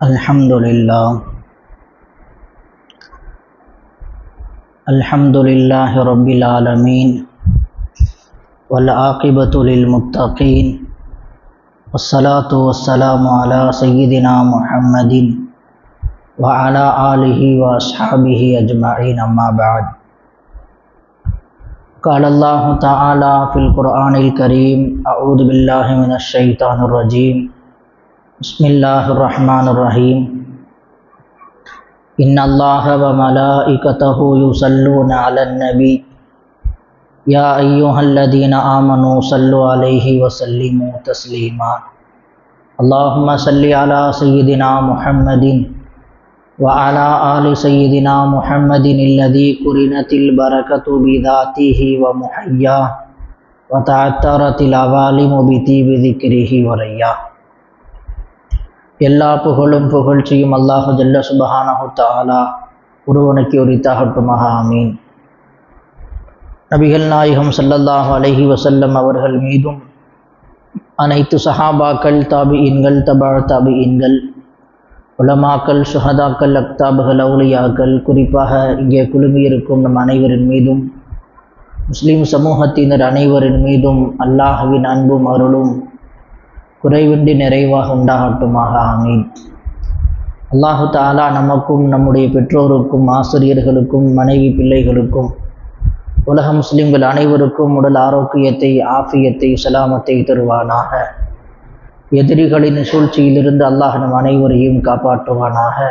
Alhamdulillahi Rabbil Alameen wal aqibatu lil muttaqin wassalatu wassalamu ala sayyidina Muhammadin wa ala alihi wa ashabihi ajma'in amma ba'd. Qala Allahu ta'ala fil Qur'anil Kareem a'udhu billahi minash shaitanir rajim. Bismillahirrahmanirrahim. Inna Allaha wa malaikatahu yusalluna 'alan nabi ya ayyuhalladhina amanu sallu 'alaihi wa sallimu taslima. Allahumma salli 'ala sayyidina Muhammadin wa 'ala ali sayyidina Muhammadin alladhi qurinatil barakatu bi dhatihi wa muhayya wa ta'attaratil awalimu bi tibi dhikrihi wa rayya. எல்லா புகழும் புகழ்ச்சியும் அல்லாஹு ஜல்ல சுபஹானஹு தஆலா ஒருவனுக்கு உரித்தாகட்டுமாக. ஆமீன். நபிகள் நாயகம் ஸல்லல்லாஹு அலைஹி வஸல்லம் அவர்கள் மீதும் அனைத்து சஹாபாக்கள், தாபிஈன்கள், தபஅ தாபிஈன்கள், உலமாக்கள், ஷுஹதாக்கள், அக்தாபுகள், அவுலியாக்கள், குறிப்பாக இங்கே குழுமியிருக்கும் நம் அனைவரின் மீதும், முஸ்லீம் சமூகத்தினர் அனைவரின் மீதும் அல்லாஹ்வின் அன்பும் அருளும் குறைவின்றி நிறைவாக உண்டாகட்டுமாக. ஆமீன். அல்லாஹு தஆலா நமக்கும் நம்முடைய பெற்றோருக்கும் ஆசிரியர்களுக்கும் மனைவி பிள்ளைகளுக்கும் உலக முஸ்லிம்கள் அனைவருக்கும் உடல் ஆரோக்கியத்தை, ஆஃபியத்தை, சலாமத்தை தருவானாக. எதிரிகளின் சூழ்ச்சியிலிருந்து அல்லாஹ் நம் அனைவரையும் காப்பாற்றுவானாக.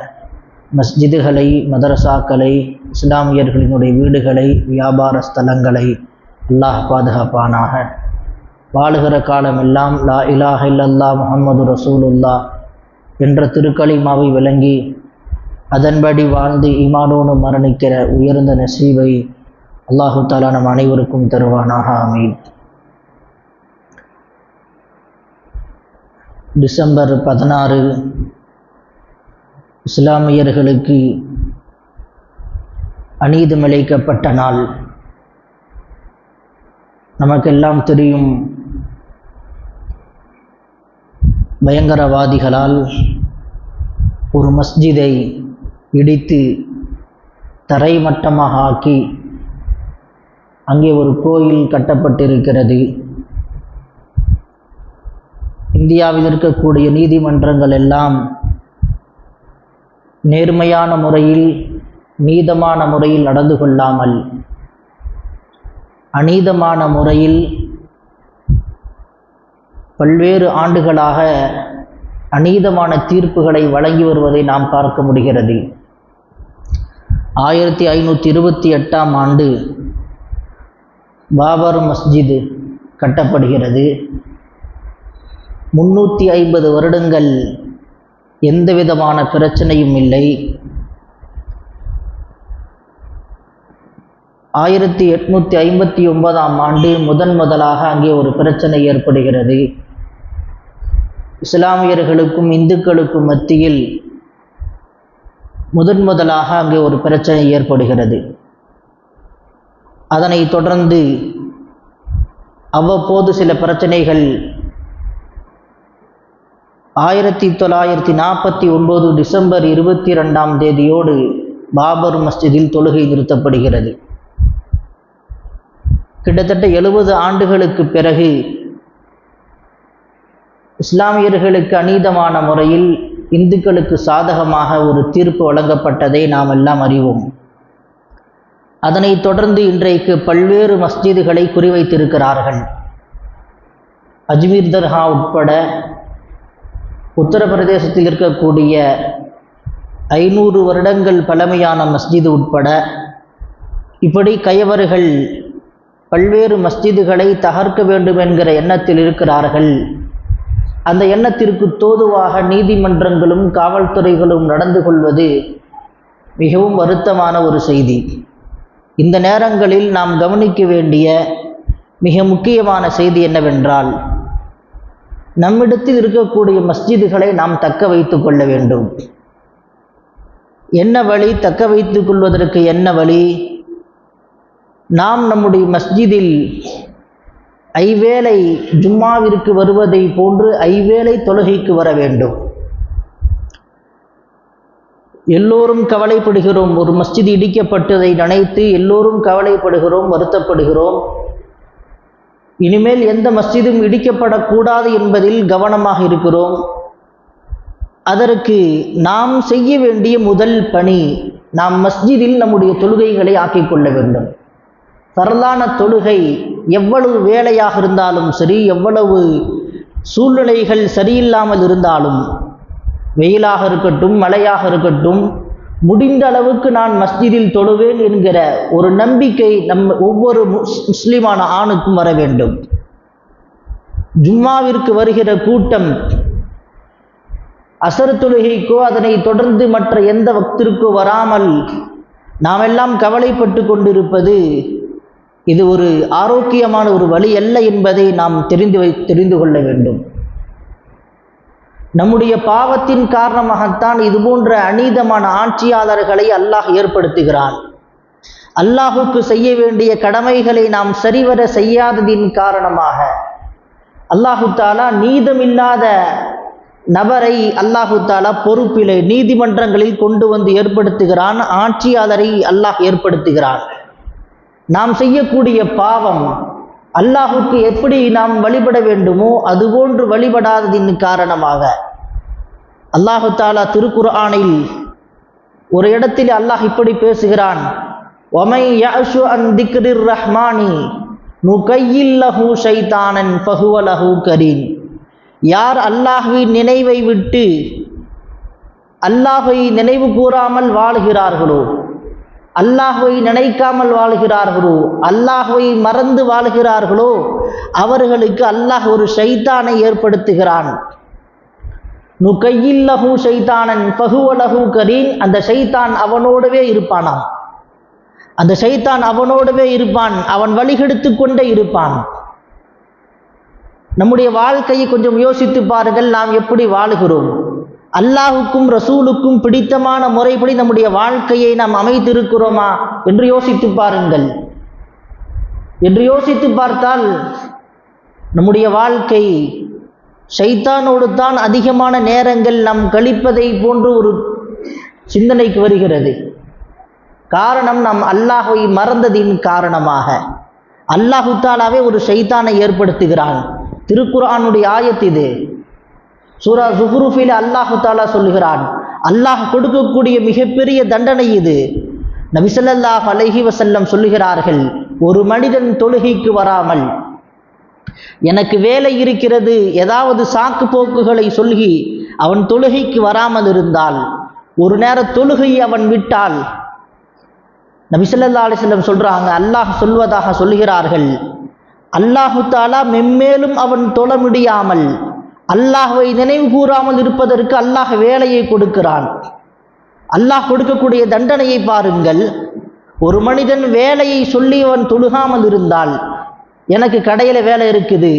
மஸ்ஜிதுகளை, மதரசாக்களை, இஸ்லாமியர்களினுடைய வீடுகளை, வியாபார ஸ்தலங்களை அல்லாஹ் பாதுகாப்பானாக. வாழுகிற காலமெல்லாம் லா இலாஹ இல்லல்லாஹ் முஹம்மது ரசூலுல்லாஹ் என்ற திருக்கலிமாவை விளங்கி அதன்படி வாழ்ந்து ஈமானோடு மரணிக்கிற உயர்ந்த நசீபை அல்லாஹு தஆலா நம் அனைவருக்கும் தருவானாக. ஆமீன். டிசம்பர் 16 இஸ்லாமியர்களுக்கு அநீதமிழைக்கப்பட்ட நாள். நமக்கெல்லாம் தெரியும், பயங்கரவாதிகளால் ஒரு மஸ்ஜிதை இடித்து தரைமட்டமாக ஆக்கி அங்கே ஒரு கோயில் கட்டப்பட்டிருக்கிறது. இந்தியாவில் இருக்கக்கூடிய நீதிமன்றங்கள் எல்லாம் நேர்மையான முறையில், நீதமான முறையில் நடந்து கொள்ளாமல் அநீதமான முறையில் பல்வேறு ஆண்டுகளாக அநீதமான தீர்ப்புகளை வழங்கி வருவதை நாம் பார்க்க முடிகிறது. 1528ஆம் ஆண்டு பாபர் மஸ்ஜித் கட்டப்படுகிறது. 350 வருடங்கள் எந்த விதமான பிரச்சனையும் இல்லை. 1859ஆம் ஆண்டு முதலாக அங்கே ஒரு பிரச்சனை ஏற்படுகிறது. இஸ்லாமியர்களுக்கும் இந்துக்களுக்கும் மத்தியில் முதலாக அங்கே ஒரு பிரச்சனை ஏற்படுகிறது. அதனை தொடர்ந்து அவ்வப்போது சில பிரச்சனைகள் 1949 டிசம்பர் 22ஆம் தேதியோடு பாபர் மஸ்ஜிதில் தொழுகை நிறுத்தப்படுகிறது. கிட்டத்தட்ட 70 ஆண்டுகளுக்கு பிறகு இஸ்லாமியர்களுக்கு அநீதமான முறையில் இந்துக்களுக்கு சாதகமாக ஒரு தீர்ப்பு வழங்கப்பட்டதை நாம் எல்லாம் அறிவோம். அதனைத் தொடர்ந்து இன்றைக்கு பல்வேறு மஸ்ஜிதுகளை குறிவைத்திருக்கிறார்கள். அஜ்மீர் தர்கா உட்பட உத்தரப்பிரதேசத்தில் இருக்கக்கூடிய 500 வருடங்கள் பழமையான மஸ்ஜிது உட்பட இப்படி கயவர்கள் பல்வேறு மஸ்ஜிதுகளை தகர்க்க வேண்டும் என்கிற எண்ணத்தில் இருக்கிறார்கள். அந்த எண்ணத்திற்கு தோதுவாக நீதிமன்றங்களும் காவல்துறைகளும் நடந்து கொள்வது மிகவும் வருத்தமான ஒரு செய்தி. இந்த நேரங்களில் நாம் கவனிக்க வேண்டிய மிக முக்கியமான செய்தி என்னவென்றால், நம்மிடத்தில் இருக்கக்கூடிய மஸ்ஜிதுகளை நாம் தக்க வைத்து கொள்ள வேண்டும். என்ன வழி? தக்க வைத்துக் கொள்வதற்கு என்ன வழி? நாம் நம்முடைய மஸ்ஜிதில் ஐவேளை ஜும்மாவிற்கு வருவதை போன்று ஐவேளை தொழுகைக்கு வர வேண்டும். எல்லோரும் கவலைப்படுகிறோம். ஒரு மஸ்ஜித் இடிக்கப்பட்டதை நினைத்து எல்லோரும் கவலைப்படுகிறோம், வருத்தப்படுகிறோம். இனிமேல் எந்த மஸ்ஜிதும் இடிக்கப்படக்கூடாது என்பதில் கவனமாக இருக்கிறோம். அதற்கு நாம் செய்ய வேண்டிய முதல் பணி, நாம் மஸ்ஜிதில் நம்முடைய தொழுகைகளை ஆக்கிக் கொள்ள வேண்டும். ஃபர்லான தொழுகை எவ்வளவு வேலையாக இருந்தாலும் சரி, எவ்வளவு சூழ்நிலைகள் சரியில்லாமல் இருந்தாலும், வெயிலாக இருக்கட்டும் மழையாக இருக்கட்டும், முடிந்த அளவுக்கு நான் மஸ்ஜிதில் தொழுவேன் என்கிற ஒரு நம்பிக்கை ஒவ்வொரு முஸ்லிமான ஆணுக்கும் வர வேண்டும். ஜும்மாவிற்கு வருகிற கூட்டம் அசர் தொழுகைக்கோ அதனை தொடர்ந்து மற்ற எந்த வக்திற்கோ வராமல் நாம் எல்லாம் கவலைப்பட்டு கொண்டிருப்பது இது ஒரு ஆரோக்கியமான ஒரு வழி அல்ல என்பதை நாம் தெரிந்து கொள்ள வேண்டும். நம்முடைய பாவத்தின் காரணமாகத்தான் இதுபோன்ற அநீதமான ஆட்சியாளர்களை அல்லாஹ் ஏற்படுத்துகிறான். அல்லாஹுக்கு செய்ய வேண்டிய கடமைகளை நாம் சரிவர செய்யாததின் காரணமாக அல்லாஹு தாலா நீதமில்லாத நபரை அல்லாஹு தாலா பொறுப்பிலே நீதிமன்றங்களில் கொண்டு வந்து ஏற்படுத்துகிறான். ஆட்சியாளரை அல்லாஹ் ஏற்படுத்துகிறான். நாம் செய்யக்கூடிய பாவம் அல்லாஹுக்கு எப்படி நாம் வழிபட வேண்டுமோ அதுபோன்று வழிபடாததின் காரணமாக அல்லாஹு தாலா திருக்குர்ஆனில் ஒரு இடத்தில் அல்லாஹ் இப்படி பேசுகிறான். வமை யஅஷு அன் திக்ரிர் ரஹ்மானி நுகையில் லஹு ஷைத்தானன் ஃபஹுவ லஹு கரீன். யார் அல்லாஹ்வின் நினைவை விட்டு அல்லாஹை நினைவு கூறாமல் வாழ்கிறார்களோ, அல்லாஹ்வை நினைக்காமல் வாழ்கிறார்களோ, அல்லாஹ்வை மறந்து வாழ்கிறார்களோ, அவர்களுக்கு அல்லாஹ் ஒரு ஷைத்தானை ஏற்படுத்துகிறான். நுகையில் லஹு ஷைத்தானன் ஃபஹுவ லஹு கரீன். அந்த ஷைத்தான் அவனோடவே இருப்பானாம். அந்த ஷைத்தான் அவனோடவே இருப்பான், அவன் வழிகெடுத்து கொண்டே இருப்பான். நம்முடைய வாழ்க்கையை கொஞ்சம் யோசித்து பாருங்கள். நாம் எப்படி வாழுகிறோம்? அல்லாஹுக்கும் ரசூலுக்கும் பிடித்தமான முறைப்படி நம்முடைய வாழ்க்கையை நாம் அமைத்திருக்கிறோமா என்று யோசித்து பாருங்கள். என்று யோசித்து பார்த்தால் நம்முடைய வாழ்க்கை ஷைத்தானோடு தான் அதிகமான நேரங்கள் நாம் கழிப்பதை போன்று ஒரு சிந்தனைக்கு வருகிறது. காரணம், நாம் அல்லாஹை மறந்ததின் காரணமாக. அல்லாஹு தாலாவே ஒரு ஷைத்தானை ஏற்படுத்துகிறான். திருக்குர்ஆனுடைய ஆயத் இது. சூரா ஸுஹ்ருஃபில் அல்லாஹு தாலா சொல்லுகிறான், அல்லாஹ் கொடுக்கக்கூடிய மிகப்பெரிய தண்டனை இது. நபி ஸல்லல்லாஹு அலைஹி வஸல்லம் சொல்லுகிறார்கள், ஒரு மனிதன் தொழுகைக்கு வராமல், எனக்கு வேலை இருக்கிறது ஏதாவது சாக்கு போக்குகளை சொல்லி அவன் தொழுகைக்கு வராமல் இருந்தால், ஒரு நேர தொழுகையை அவன் விட்டால், நபி ஸல்லல்லாஹு அலைஹி வஸல்லம் சொல்றாங்க, அல்லாஹ் சொல்வதாக சொல்லுகிறார்கள், அல்லாஹு தாலா மென்மேலும் அவன் தொழ முடியாமல் அல்லாஹ்வை நினைவு கூறாமல் இருப்பதற்கு அல்லாஹ் வேலையை கொடுக்கிறான். அல்லாஹ் கொடுக்கக்கூடிய தண்டனையை பாருங்கள். ஒரு மனிதன் வேலையை சொல்லி அவன் தொழுகாமல் இருந்தால், எனக்கு கடையில் வேலை இருக்குது,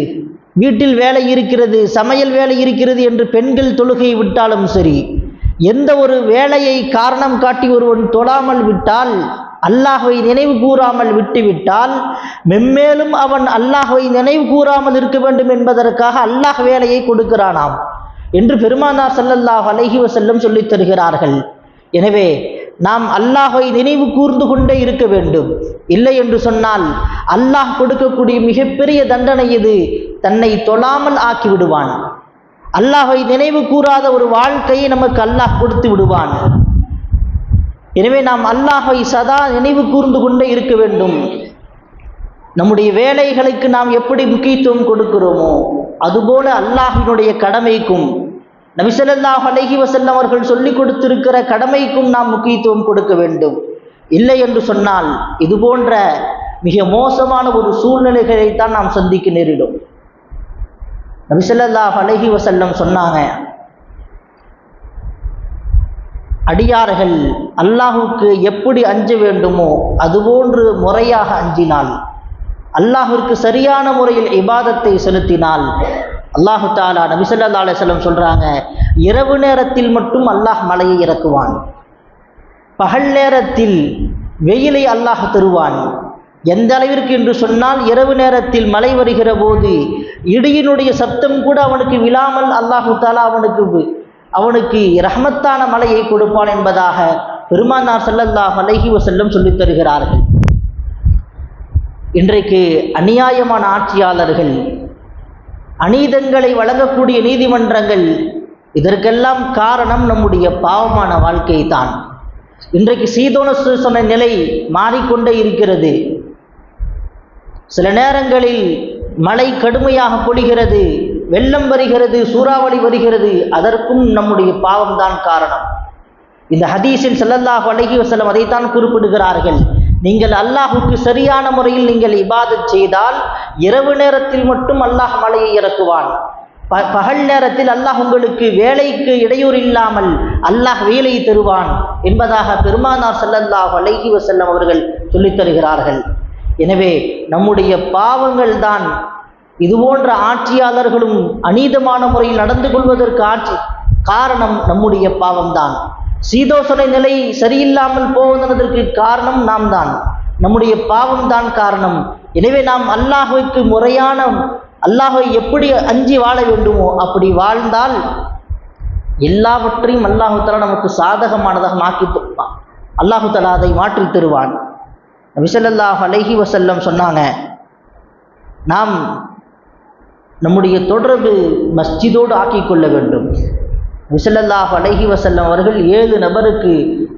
வீட்டில் வேலை இருக்கிறது, சமையல் வேலை இருக்கிறது என்று பெண்கள் தொழுகையை விட்டாலும் சரி, எந்த ஒரு வேலையை காரணம் காட்டி ஒருவன் தொழாமல் விட்டால், அல்லாஹ்வை நினைவு கூறாமல் விட்டுவிட்டால், மென்மேலும் அவன் அல்லாஹ்வை நினைவு கூறாமல் இருக்க வேண்டும் என்பதற்காக அல்லாஹ் வேலையை கொடுக்கிறானாம் என்று பெருமானார் ஸல்லல்லாஹு அலைஹி வஸல்லம் சொல்லித் தருகிறார்கள். எனவே நாம் அல்லாஹ்வை நினைவு கூர்ந்து கொண்டே இருக்க வேண்டும். இல்லை என்று சொன்னால் அல்லாஹ் கொடுக்கக்கூடிய மிகப்பெரிய தண்டனை இது, தன்னை தொழாமல் ஆக்கி விடுவான். அல்லாஹ்வை நினைவு கூறாத ஒரு வாழ்க்கையை நமக்கு அல்லாஹ் கொடுத்து விடுவான். எனவே நாம் அல்லாஹ்வை சதா நினைவு கூர்ந்து கொண்டே இருக்க வேண்டும். நம்முடைய வேலைகளுக்கு நாம் எப்படி முக்கியத்துவம் கொடுக்கிறோமோ அதுபோல அல்லாஹ்வினுடைய கடமைக்கும், நபி ஸல்லல்லாஹு அலைஹி வஸல்லம் அவர்கள் சொல்லிக் கொடுத்திருக்கிற கடமைக்கும் நாம் முக்கியத்துவம் கொடுக்க வேண்டும். இல்லை என்று சொன்னால் இது போன்ற மிக மோசமான ஒரு சூழ்நிலைகளைத்தான் நாம் சந்திக்க நேரிடும். நபி ஸல்லல்லாஹு அலைஹி வஸல்லம் சொன்னாங்க, அடியார்கள் அல்லாஹுக்கு எப்படி அஞ்ச வேண்டுமோ அதுபோன்று முறையாக அஞ்சினால், அல்லாஹுக்கு சரியான முறையில் இபாதத்தை செலுத்தினால், அல்லாஹு தாலா, நபி ஸல்லல்லாஹு அலைஹி வஸல்லம் சொல்றாங்க, இரவு நேரத்தில் மட்டும் அல்லாஹ் மழையை இறக்குவான், பகல் நேரத்தில் வெயிலை அல்லாஹ் தருவான். எந்த அளவிற்கு என்று சொன்னால், இரவு நேரத்தில் மழை வருகிற போது இடியினுடைய சப்தம் கூட அவனுக்கு விழாமல் அல்லாஹு தாலா அவனுக்கு அவனுக்கு ரஹ்மத்தான மலையை கொடுப்பான் என்பதாக பெருமானார் ஸல்லல்லாஹு அலைஹி வஸல்லம் சொல்லித் தருகிறார்கள். இன்றைக்கு அநியாயமான ஆட்சியாளர்கள், அநீதங்களை வழங்கக்கூடிய நீதிமன்றங்கள், இதற்கெல்லாம் காரணம் நம்முடைய பாவமான வாழ்க்கை தான். இன்றைக்கு சீதோன நிலை மாறிக்கொண்டே இருக்கிறது. சில நேரங்களில் மழை கடுமையாக பொழிகிறது, வெள்ளம் வருகிறது, சூறாவளி வருகிறது. அதற்கும் நம்முடைய பாவம்தான் காரணம். இந்த ஹதீஸில் ஸல்லல்லாஹு அலைஹி வஸல்லம் அதைத்தான் குறிப்பிடுகிறார்கள். நீங்கள் அல்லாஹுக்கு சரியான முறையில் நீங்கள் இபாதத் செய்தால் இரவு நேரத்தில் மட்டும் அல்லாஹ் மழையை இறக்குவான். பகல் நேரத்தில் அல்லாஹ் உங்களுக்கு வேலைக்கு இடையூறு இல்லாமல் அல்லாஹ் வேலை தருவான் என்பதாக பெருமானார் ஸல்லல்லாஹு அலைஹி வஸல்லம் அவர்கள் சொல்லித் தருகிறார்கள். எனவே நம்முடைய பாவங்கள் தான் இதுபோன்ற ஆட்சியாளர்களும் அநீதமான முறையில் நடந்து கொள்வதற்கு காரணம் நம்முடைய பாவம்தான். சீதோசன நிலை சரியில்லாமல் போவதற்கு காரணம் நாம் தான், நம்முடைய பாவம்தான் காரணம். எனவே நாம் அல்லாஹுக்கு முறையான, அல்லாஹை எப்படி அஞ்சி வாழ வேண்டுமோ அப்படி வாழ்ந்தால் எல்லாவற்றையும் அல்லாஹு தஆலா நமக்கு சாதகமானதாக மாற்றி தருவான். அல்லாஹு தஆலா அதை மாற்றி தருவான். நபி ஸல்லல்லாஹு அலைஹி வஸல்லம் சொன்னாங்க, நாம் நம்முடைய தொடர்பு மஸ்ஜிதோடு ஆக்கிக் கொள்ள வேண்டும். நபி ஸல்லல்லாஹு அலைஹி வஸல்லம் அவர்கள் 7 நபருக்கு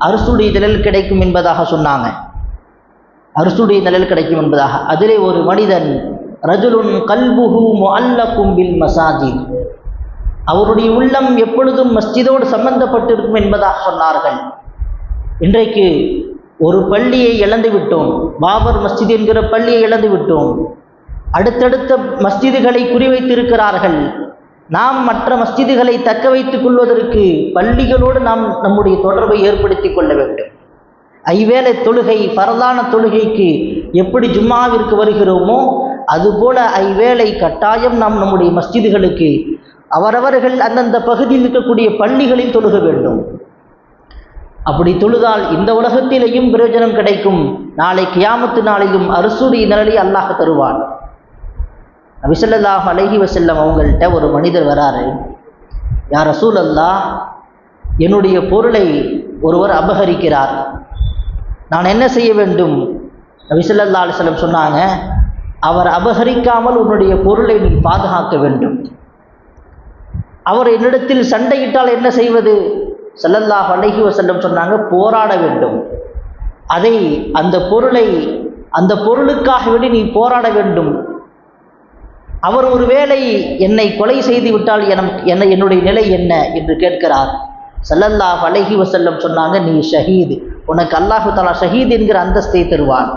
அரசுடைய நிழல் கிடைக்கும் என்பதாக சொன்னாங்க. அரசுடைய நிழல் கிடைக்கும் என்பதாக. அதிலே ஒரு மனிதன், ரஜுலுன் கல்புஹு முஅல்லகும் பில் மசாஜித், அவருடைய உள்ளம் எப்பொழுதும் மஸ்ஜிதோடு சம்பந்தப்பட்டிருக்கும் என்பதாக சொன்னார்கள். இன்றைக்கு ஒரு பள்ளியை இழந்து விட்டோம், பாபர் மஸ்ஜித் என்கிற பள்ளியை இழந்து விட்டோம். அடுத்தடுத்த மஸ்ஜிதுகளை குறிவைத்திருக்கிறார்கள். நாம் மற்ற மஸ்ஜிதுகளை தக்க வைத்துக் கொள்வதற்கு பள்ளிகளோடு நாம் நம்முடைய தொடர்பை ஏற்படுத்தி கொள்ள வேண்டும். ஐவேளை தொழுகை, பரலான தொழுகைக்கு எப்படி ஜும்மாவிற்கு வருகிறோமோ அதுபோல ஐவேளை கட்டாயம் நாம் நம்முடைய மஸ்ஜிதுகளுக்கு, அவரவர்கள் அந்தந்த பகுதியில் இருக்கக்கூடிய பள்ளிகளில் தொழுக வேண்டும். அப்படி தொழுதால் இந்த உலகத்திலேயும் பிரயோஜனம் கிடைக்கும், நாளை கியாமத்து நாளிலும் அரசுடைய நிழலை அல்லாஹ் தருவான். நபி ஸல்லல்லாஹு அலைஹி வஸல்லம் அவங்கள்ட்ட ஒரு மனிதர் வராரு. யா ரசூலல்லாஹ், என்னுடைய பொருளை ஒருவர் அபகரிக்கிறார், நான் என்ன செய்ய வேண்டும்? நபி ஸல்லல்லாஹு அலைஹி வஸல்லம் சொன்னாங்க, அவர் அபகரிக்காமல் உன்னுடைய பொருளை நீ பாதுகாக்க வேண்டும். அவர் என்னிடத்தில் சண்டையிட்டால் என்ன செய்வது? ஸல்லல்லாஹு அலைஹி வஸல்லம் சொன்னாங்க, போராட வேண்டும். அந்த பொருளுக்காக வேண்டி நீ போராட வேண்டும். அவர் ஒருவேளை என்னை கொலை செய்து விட்டால் என்னுடைய நிலை என்ன என்று கேட்கிறார். ஸல்லல்லாஹு அலைஹி வஸல்லம் சொன்னாங்க, நீ ஷஹீத், உனக்கு அல்லாஹு தஆலா ஷஹீத் என்கிற அந்தஸ்தை தருவான்.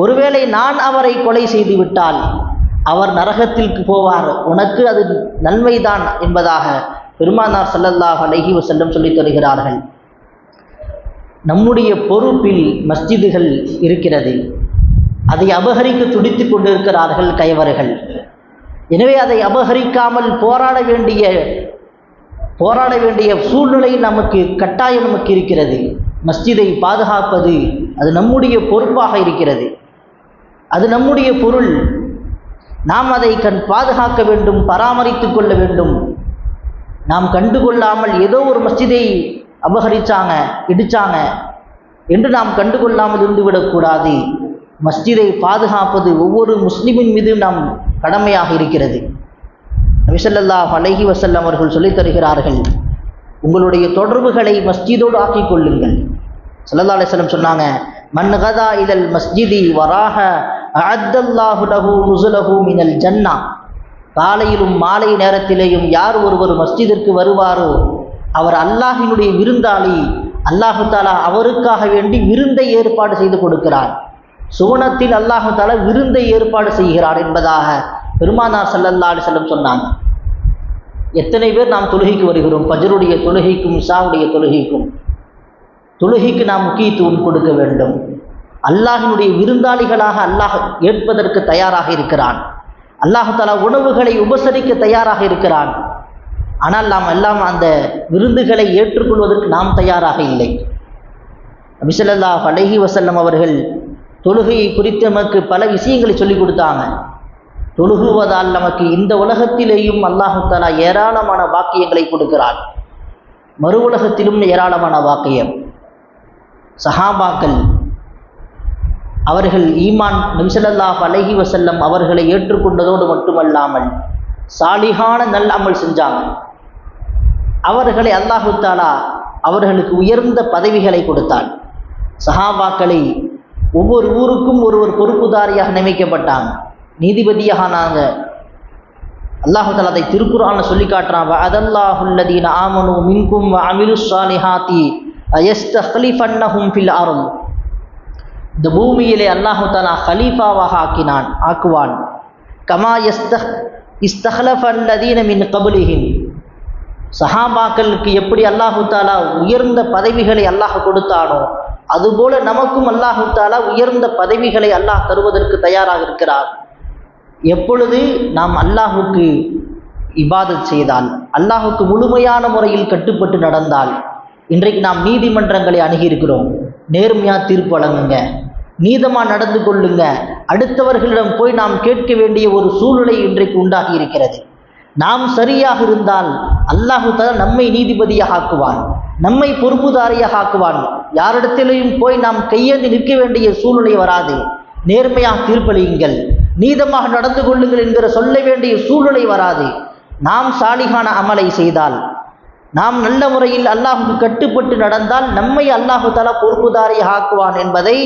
ஒருவேளை நான் அவரை கொலை செய்து விட்டால் அவர் நரகத்திற்கு போவார், உனக்கு அது நன்மைதான் என்பதாக பெருமானார் ஸல்லல்லாஹு அலைஹி வஸல்லம் சொல்லித் தருகிறார்கள். நம்முடைய பொறுப்பில் மஸ்ஜிதுகள் இருக்கிறது, அதை அபகரிக்க துடித்து கொண்டிருக்கிறார்கள் கயவர்கள். எனவே அதை அபகரிக்காமல் போராட வேண்டிய சூழ்நிலை கட்டாயம் நமக்கு இருக்கிறது. மஸ்ஜிதை பாதுகாப்பது அது நம்முடைய பொறுப்பாக இருக்கிறது. அது நம்முடைய பொருள், நாம் அதை பாதுகாக்க வேண்டும், பராமரித்து கொள்ள வேண்டும். நாம் கண்டுகொள்ளாமல் ஏதோ ஒரு மஸ்ஜிதை அபகரிச்சாங்க, இடிச்சாங்க என்று நாம் கண்டுகொள்ளாமல் இருந்துவிடக்கூடாது. மஸ்ஜிதை பாதுகாப்பது ஒவ்வொரு முஸ்லிமின் மீது நாம் கடமையாக இருக்கிறது. நபி ஸல்லல்லாஹு அலைஹி வஸல்லம் அவர்கள் சொல்லித் தருகிறார்கள், உங்களுடைய தொடர்புகளை மஸ்ஜிதோடு ஆக்கிக் கொள்ளுங்கள். ஸல்லல்லாஹு அலைஹி வஸல்லம் சொன்னாங்க, மன் கதா இலல் மஸ்ஜிதி வராஹ அஅத்தல்லாஹு லஹு நுஸுலஹு மினல் ஜன்னா, காலையிலும் மாலை நேரத்திலேயும் யார் ஒருவர் மஸ்ஜிதிற்கு வருவாரோ அவர் அல்லாஹ்வினுடைய விருந்தாளி. அல்லாஹு தஆலா அவருக்காக வேண்டி விருந்தை ஏற்பாடு செய்து கொடுக்கிறார். சுவனத்தில் அல்லாஹு தஆலா விருந்தை ஏற்பாடு செய்கிறார் என்பதாக பெருமானார் ஸல்லல்லாஹு அலைஹி வஸல்லம் சொன்னாங்க. எத்தனை பேர் நாம் தொழுகைக்கு வருகிறோம்? ஃபஜ்ருடைய தொழுகைக்கும் இஷாவுடைய தொழுகைக்கு நாம் முக்கியத்துவம் கொடுக்க வேண்டும். அல்லாஹ்வினுடைய விருந்தாளிகளாக அல்லாஹ் ஏற்பதற்கு தயாராக இருக்கிறான். அல்லாஹு தஆலா உணவுகளை உபசரிக்க தயாராக இருக்கிறான். ஆனால் நாம் எல்லாம் அந்த விருந்துகளை ஏற்றுக்கொள்வதற்கு நாம் தயாராக இல்லை. நபி ஸல்லல்லாஹு அலைஹி வஸல்லம் அவர்கள் தொழுகையை குறித்து நமக்கு பல விஷயங்களை சொல்லிக் கொடுத்தாங்க. தொழுகுவதால் நமக்கு இந்த உலகத்திலேயும் அல்லாஹு தஆலா ஏராளமான பாக்கியங்களை கொடுக்கிறான். மறு உலகத்திலும் ஏராளமான வாக்கியம். சஹாபாக்கள் அவர்கள் ஈமான் நபி ஸல்லல்லாஹு அலைஹி வஸல்லம் அவர்களை ஏற்றுக்கொண்டதோடு மட்டுமல்லாமல் சாலிஹான நல் அமல் செஞ்சாங்க. அவர்களை அல்லாஹு தஆலா அவர்களுக்கு உயர்ந்த பதவிகளை கொடுத்தான். சஹாபாக்களை ஒவ்வொரு ஊருக்கும் ஒருவர் பொறுப்புதாரியாக நியமிக்கப்பட்டாங்க, நீதிபதியாக ஆனாங்க. அல்லாஹு தஆலா அதை திருக்குர்ஆன்ல சொல்லி காட்டுறான். வஅதல்லாஹுல்லதீன ஆமனு மின்கும் வஅமிலுஸ் ஸாலிஹாத்தி அயஸ்தக்லிஃபன்னஹும் ஃபில் அர்த். இந்த பூமியிலே அல்லாஹு தஆலா கலீஃபாவாக ஆக்குவான். கமா இஸ்தக்லஃபல்லதீன மின் கப்லிஹிம். சஹாபாக்களுக்கு எப்படி அல்லாஹு தஆலா உயர்ந்த பதவிகளை அல்லாஹ் கொடுத்தானோ அதுபோல நமக்கும் அல்லாஹு தஆலா உயர்ந்த பதவிகளை அல்லாஹ் தருவதற்கு தயாராக இருக்கிறார். எப்பொழுது நாம் அல்லாஹுக்கு இபாதத் செய்தால், அல்லாஹுக்கு முழுமையான முறையில் கட்டுப்பட்டு நடந்தால். இன்றைக்கு நாம் நீதிமன்றங்களை அணுகியிருக்கிறோம். நேர்மையாக தீர்ப்பு வழங்குங்க, நீதமாக நடந்து கொள்ளுங்க, அடுத்தவர்களிடம் போய் நாம் கேட்க வேண்டிய ஒரு சூழ்நிலை இன்றைக்கு உண்டாகி இருக்கிறது. நாம் சரியாக இருந்தால் அல்லாஹு தஆலா நம்மை நீதிபதியாக ஆக்குவான், நம்மை பொறுப்புதாரியாக ஆக்குவான். யாரிடத்திலையும் போய் நாம் கையேந்தி நிற்க வேண்டிய சூழ்நிலை வராது. நேர்மையாக தீர்ப்பளியுங்கள், நீதமாக நடந்து கொள்ளுங்கள் என்கிற சொல்ல வேண்டிய சூழ்நிலை வராது. நாம் சாலிகான அமலை செய்தால், நாம் நல்ல முறையில் அல்லாஹுக்கு கட்டுப்பட்டு நடந்தால் நம்மை அல்லாஹு தஆலா பொறுப்புதாரியாக ஆக்குவான் என்பதை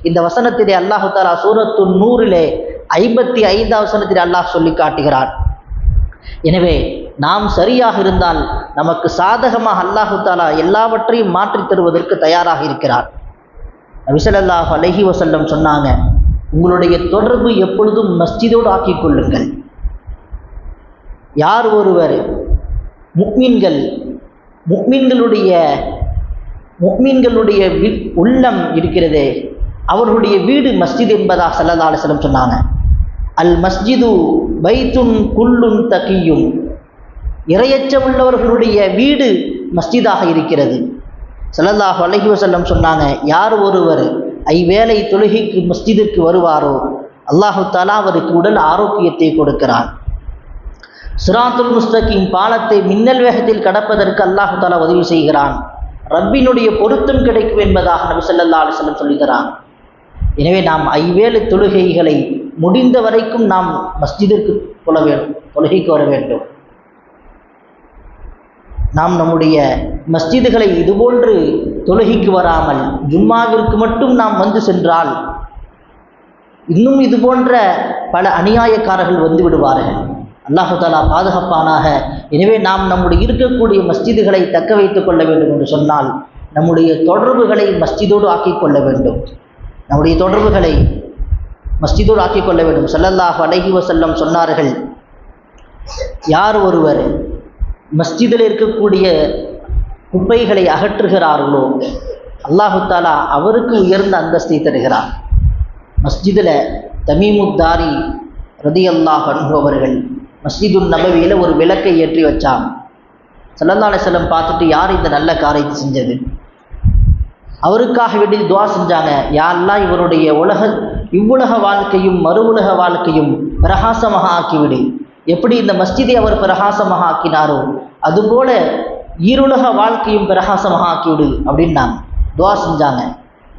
இந்த வசனத்திலே அல்லாஹு தஆலா சூரத்து நூறிலே 55வது வசனத்திலே அல்லாஹ் சொல்லி காட்டுகிறார். எனவே நாம் சரியாக இருந்தால் நமக்கு சாதகமாக அல்லாஹு தஆலா எல்லாவற்றையும் மாற்றி தருவதற்கு தயாராக இருக்கிறார். நபி ஸல்லல்லாஹு அலைஹி வஸல்லம் சொன்னாங்க, உங்களுடைய தொடர்பு எப்பொழுதும் மஸ்ஜிதோடு ஆக்கிக் கொள்ளுங்கள். யார் ஒருவர் முஃமின்களுடைய உள்ளம் இருக்கிறதே அவர்களுடைய வீடு மஸ்ஜித் என்பதாக ஸல்லல்லாஹு அலைஹி வஸல்லம் சொன்னாங்க. அல் மஸ்ஜிது பைத்துன் குல்லுன் தகியும். இறையச்சம் உள்ளவர்களுடைய வீடு மஸ்ஜிதாக இருக்கிறது. ஸல்லல்லாஹு அலைஹி வஸல்லம் சொன்னாங்க, யார் ஒருவர் ஐவேளை தொழுகைக்கு மஸ்ஜிதிற்கு வருவாரோ அல்லாஹு தஆலா அவருக்கு உடல் ஆரோக்கியத்தை கொடுக்கிறான். சிராத்துல் முஸ்தகீம் பாலத்தை மின்னல் வேகத்தில் கடப்பதற்கு அல்லாஹு தஆலா உதவி செய்கிறான். ரப்பினுடைய பொருத்தம் கிடைக்கும் என்பதாக நபி ஸல்லல்லாஹு அலைஹி வஸல்லம் சொல்லித்தரான். எனவே நாம் ஐவேளை தொழுகைகளை முடிந்த வரைக்கும் நாம் மஸ்ஜிதிற்கு தொழுகைக்கு வர வேண்டும். நாம் நம்முடைய மஸ்ஜிதுகளை இதுபோன்று தொழுகைக்கு வராமல் ஜும்மாவிற்கு மட்டும் நாம் வந்து சென்றால் இன்னும் இது போன்ற பல அநியாயக்காரர்கள் வந்து விடுவார்கள். அல்லாஹு தஆலா பாதுகாப்பானாக. எனவே நாம் நம்முடைய இருக்கக்கூடிய மஸ்ஜிதுகளை தக்க வைத்துக் கொள்ள வேண்டும் என்று சொன்னால் நம்முடைய தொடர்புகளை மஸ்ஜிதோடு ஆக்கிக் கொள்ள வேண்டும். நம்முடைய தொடர்புகளை மஸ்ஜிதோடு ஆக்கிக் கொள்ள வேண்டும். ஸல்லல்லாஹு அலைஹி வஸல்லம் சொன்னார்கள், யார் ஒருவர் மஸ்ஜிதில் இருக்கக்கூடிய குப்பைகளை அகற்றுகிறார்களோ அல்லாஹு தஆலா அவருக்கு உயர்ந்த அந்தஸ்தை தருகிறார். மஸ்ஜிதில் தமீமுத்தாரி ரலியல்லாஹு அன்ஹு அவர்கள் மஸ்ஜிதுன் நபவியில் ஒரு விளக்கை ஏற்றி வச்சாங்க. ஸல்லல்லாஹு அலைஹி வஸல்லம் பார்த்துட்டு, யார் இந்த நல்ல காரியத்தை செஞ்சது? அவருக்காக வேண்டி துஆ செஞ்சாங்க. யா அல்லாஹ் இவருடைய இவ்வுலக வாழ்க்கையும் மறு உலக வாழ்க்கையும் பிரகாசமாக ஆக்கிவிடு. எப்படி இந்த மஸ்ஜிதை அவர் பிரகாசமாக ஆக்கினாரோ அதுபோல ஈருலக வாழ்க்கையும் பிரகாசமாக ஆக்கிவிடு அப்படின்னு நாம் துஆ செஞ்சாங்க.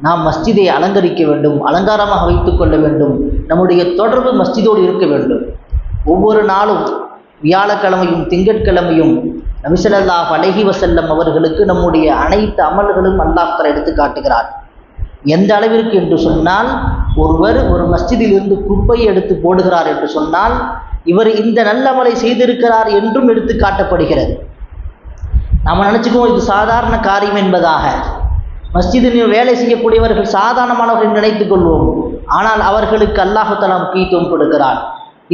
நாம் மஸ்ஜிதை அலங்கரிக்க வேண்டும், அலங்காரமாக வைத்து கொள்ள வேண்டும். நம்முடைய தொடர்பு மஸ்ஜிதோடு இருக்க வேண்டும். ஒவ்வொரு நாளும் வியாழக்கிழமையும் திங்கட்கிழமையும் நபி ஸல்லல்லாஹு அலைஹி வஸல்லம் அவர்களுக்கு நம்முடைய அனைத்து அமல்களும் அல்லாஹ் தஆலா எடுத்து காட்டுகிறார். எந்த அளவிற்கு என்று சொன்னால், ஒருவர் ஒரு மஸ்ஜிதிலிருந்து குப்பையை எடுத்து போடுகிறார் என்று சொன்னால் இவர் இந்த நல்ல அமலை செய்திருக்கிறார் என்றும் எடுத்து காட்டப்படுகிறது. நாம் நினச்சிக்குவோம் இது சாதாரண காரியம் என்பதாக. மஸ்ஜிதில் வேலை செய்யக்கூடியவர்கள் சாதாரணமானவர்கள் நினைத்து கொள்வோம். ஆனால் அவர்களுக்கு அல்லாஹ் தஆலா முக்கியத்துவம் கொடுக்கிறார்.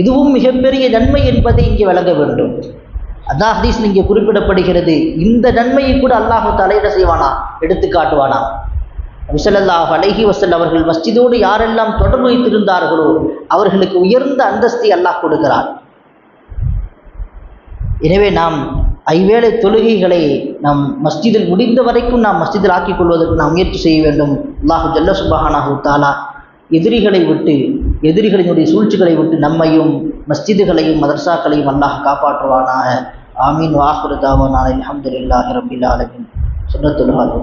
இதுவும் மிகப்பெரிய நன்மை என்பதை இங்கே வழங்க வேண்டும். அதான் ஹதீஸ் இங்கே குறிப்பிடப்படுகிறது. இந்த நன்மையை கூட அல்லாஹ் தஆலா என்ன செய்வானா, எடுத்து காட்டுவானா. நபி ஸல்லல்லாஹு அலைஹி வஸல்லம் அவர்கள் மஸ்ஜிதோடு யாரெல்லாம் தொடர்பு வைத்திருந்தார்களோ அவர்களுக்கு உயர்ந்த அந்தஸ்தை அல்லாஹ் கொடுக்கிறார். எனவே நாம் ஐவேளை தொழுகைகளை நாம் மஸ்ஜிதில் முடிந்த வரைக்கும் நாம் மஸ்ஜிதில் ஆக்கிக் கொள்வதற்கு நாம் முயற்சி செய்ய வேண்டும். அல்லாஹ் ஜல்ல சுப்ஹானஹு தஆலா எதிரிகளினுடைய சூழ்ச்சிகளை விட்டு நம்மையும் மஸ்ஜிதுகளையும் மதர்சாக்களையும் அல்லாஹ் காப்பாற்றுவானாக. ஆமீன். வாஹிரு தாவானா அல்ஹம்துலில்லாஹி ரப்பில் ஆலமீன். சுன்னத்துல் ஹால்.